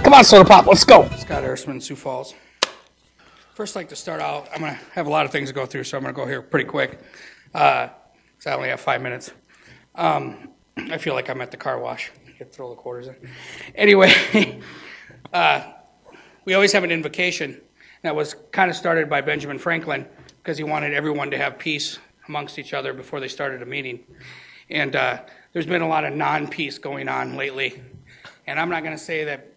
Come on, Soda Pop, let's go. Scott Ersman, Sioux Falls. First, I'd like to start out. I'm going to have a lot of things to go through, so I'm going to go here pretty quick. So I only have 5 minutes. I feel like I'm at the car wash. You can throw the quarters in. Anyway, we always have an invocation that was kind of started by Benjamin Franklin because he wanted everyone to have peace amongst each other before they started a meeting. And there's been a lot of non-peace going on lately. And I'm not going to say that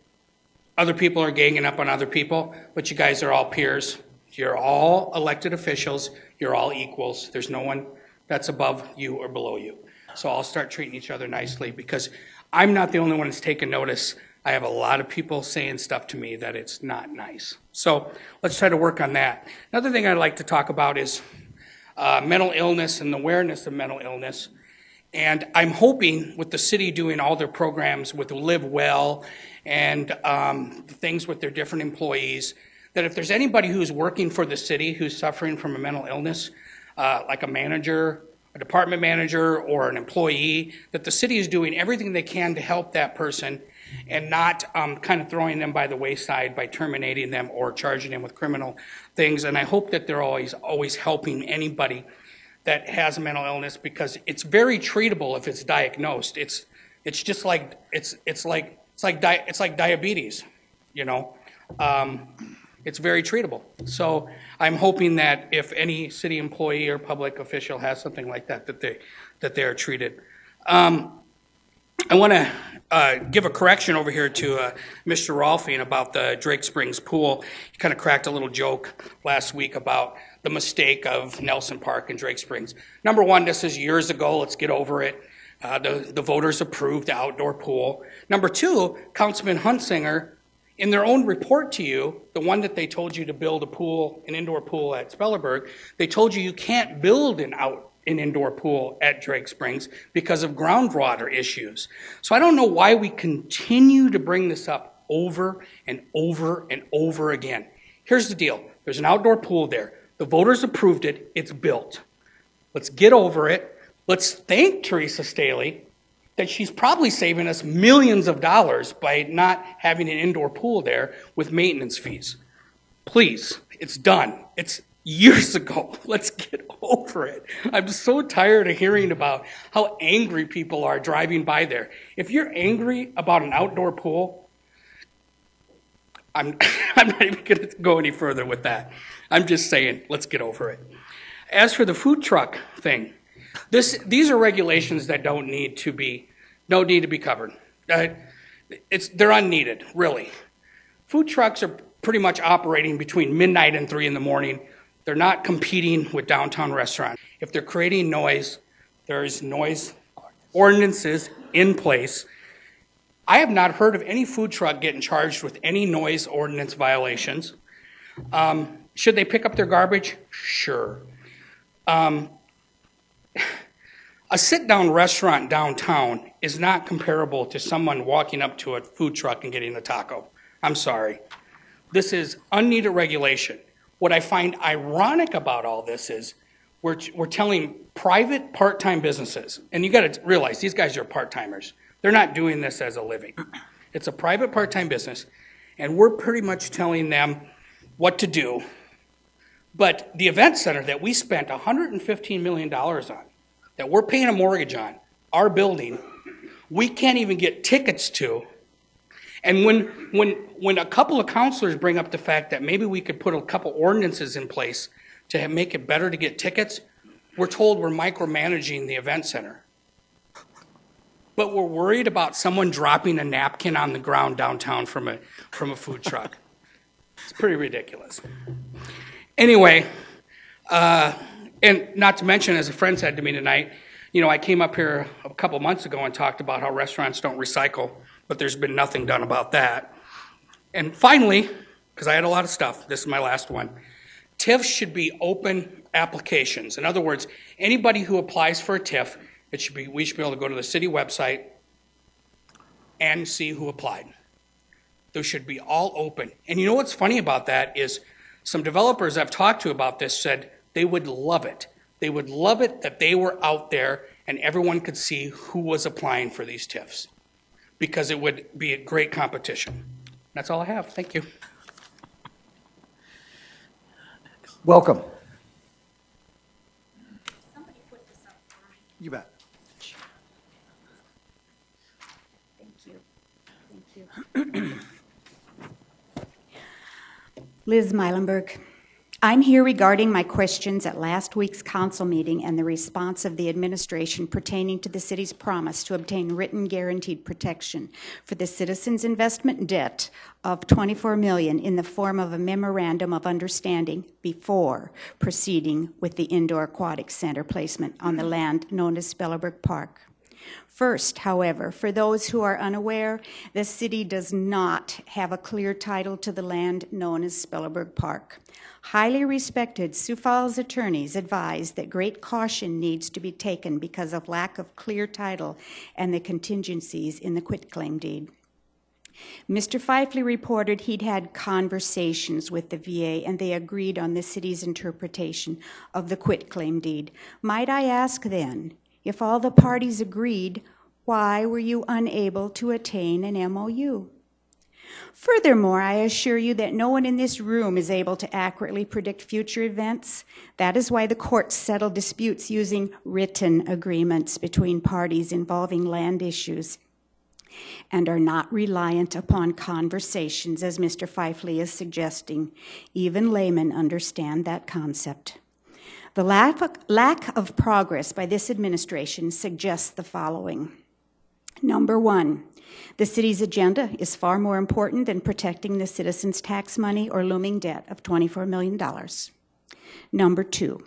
other people are ganging up on other people, but you guys are all peers. You're all elected officials. You're all equals. There's no one that's above you or below you. So I'll start treating each other nicely because I'm not the only one that's taken notice. I have a lot of people saying stuff to me that it's not nice. So let's try to work on that. Another thing I'd like to talk about is mental illness and the awareness of mental illness. And I'm hoping with the city doing all their programs with Live Well and things with their different employees, that if there's anybody who's working for the city who's suffering from a mental illness, like a manager, a department manager, or an employee, that the city is doing everything they can to help that person and not kind of throwing them by the wayside by terminating them or charging them with criminal things. And I hope that they're always helping anybody that has a mental illness because it's very treatable if it's diagnosed. It's just like it's like diabetes, you know. It's very treatable. So I'm hoping that if any city employee or public official has something like that, that they are treated. I want to give a correction over here to Mr. Rolfing about the Drake Springs pool. He kind of cracked a little joke last week about the mistake of Nelson Park and Drake Springs. Number one, this is years ago. Let's get over it. The voters approved the outdoor pool. Number two, Councilman Huntsinger, in their own report to you, the one that they told you to build an indoor pool at Spellerberg, they told you can't build an indoor pool at Drake Springs because of groundwater issues. So I don't know why we continue to bring this up over and over and over again. Here's the deal. There's an outdoor pool there. The voters approved it. It's built. Let's get over it. Let's thank Teresa Staley that she's probably saving us millions of dollars by not having an indoor pool there with maintenance fees. Please, it's done. It's years ago. Let's get over it. I'm so tired of hearing about how angry people are driving by there. If you're angry about an outdoor pool, I'm not even going to go any further with that. I'm just saying, let's get over it. As for the food truck thing, these are regulations that don't need to be covered. They're unneeded, really. Food trucks are pretty much operating between midnight and 3 in the morning. They're not competing with downtown restaurants. If they're creating noise, there's noise ordinances in place. I have not heard of any food truck getting charged with any noise ordinance violations. Should they pick up their garbage? Sure. A sit-down restaurant downtown is not comparable to someone walking up to a food truck and getting a taco. I'm sorry. This is unneeded regulation. What I find ironic about all this is we're telling private part-time businesses, and you got to realize these guys are part-timers. They're not doing this as a living. It's a private part-time business, and we're pretty much telling them what to do. But the event center that we spent $115 million on, that we're paying a mortgage on, our building, we can't even get tickets to. And when a couple of counselors bring up the fact that maybe we could put a couple ordinances in place to make it better to get tickets, we're told we're micromanaging the event center. But we're worried about someone dropping a napkin on the ground downtown from a food truck. It's pretty ridiculous. Anyway, and not to mention, as a friend said to me tonight, you know, I came up here a couple months ago and talked about how restaurants don't recycle, but there's been nothing done about that. And finally, because I had a lot of stuff, this is my last one, TIFs should be open applications. In other words, anybody who applies for a TIF, we should be able to go to the city website and see who applied. Those should be all open. And you know what's funny about that is some developers I've talked to about this said they would love it. They would love it that they were out there and everyone could see who was applying for these TIFs because it would be a great competition. That's all I have. Thank you. Welcome. Somebody put this up for me. You bet. Thank you. Liz Muilenburg. I'm here regarding my questions at last week's council meeting and the response of the administration pertaining to the city's promise to obtain written guaranteed protection for the citizens' investment debt of $24 million in the form of a memorandum of understanding before proceeding with the indoor aquatic center placement on the land known as Spellerberg Park. First, however, for those who are unaware, the city does not have a clear title to the land known as Spellerberg Park. Highly respected Sioux Falls attorneys advise that great caution needs to be taken because of lack of clear title and the contingencies in the quitclaim deed. Mr. Fifley reported he'd had conversations with the VA and they agreed on the city's interpretation of the quitclaim deed. Might I ask then, if all the parties agreed, why were you unable to attain an MOU? Furthermore, I assure you that no one in this room is able to accurately predict future events. That is why the courts settle disputes using written agreements between parties involving land issues and are not reliant upon conversations, as Mr. Fifley is suggesting. Even laymen understand that concept. The lack of progress by this administration suggests the following. Number one, the city's agenda is far more important than protecting the citizens' tax money or looming debt of $24 million. Number two,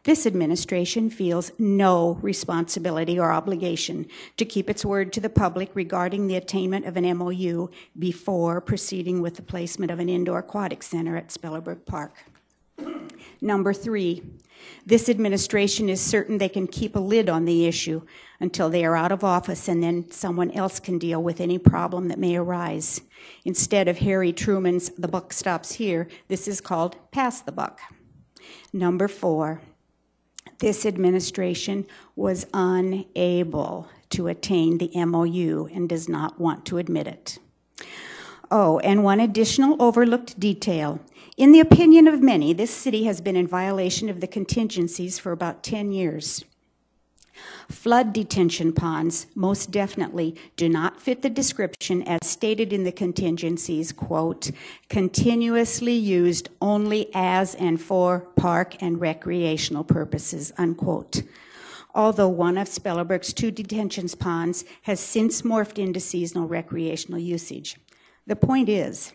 this administration feels no responsibility or obligation to keep its word to the public regarding the attainment of an MOU before proceeding with the placement of an indoor aquatic center at Spellerberg Park. Number three, this administration is certain they can keep a lid on the issue until they are out of office and then someone else can deal with any problem that may arise. Instead of Harry Truman's "the buck stops here," this is called "pass the buck." Number four, this administration was unable to attain the MOU and does not want to admit it. Oh, and one additional overlooked detail. In the opinion of many, this city has been in violation of the contingencies for about 10 years. Flood detention ponds most definitely do not fit the description as stated in the contingencies, quote, continuously used only as and for park and recreational purposes, unquote. Although one of Spellerberg's 2 detention ponds has since morphed into seasonal recreational usage. The point is,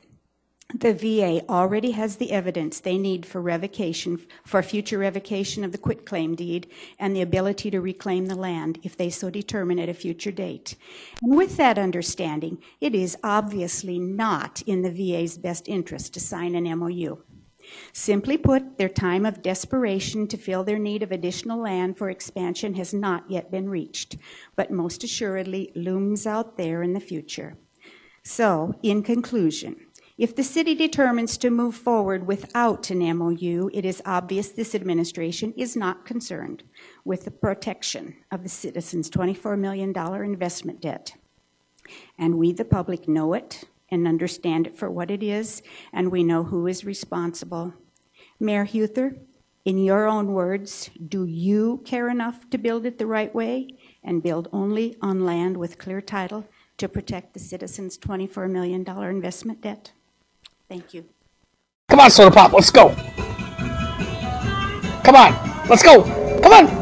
the VA already has the evidence they need for revocation, for future revocation of the quitclaim deed and the ability to reclaim the land if they so determine at a future date. And with that understanding, it is obviously not in the VA's best interest to sign an MOU. Simply put, their time of desperation to fill their need of additional land for expansion has not yet been reached, but most assuredly looms out there in the future. So, in conclusion, if the city determines to move forward without an MOU, it is obvious this administration is not concerned with the protection of the citizens' $24 million investment debt. And we, the public, know it and understand it for what it is, and we know who is responsible. Mayor Huther, in your own words, do you care enough to build it the right way and build only on land with clear title to protect the citizens' $24 million investment debt? Thank you. Come on, Soda Pop, let's go. Come on, let's go. Come on.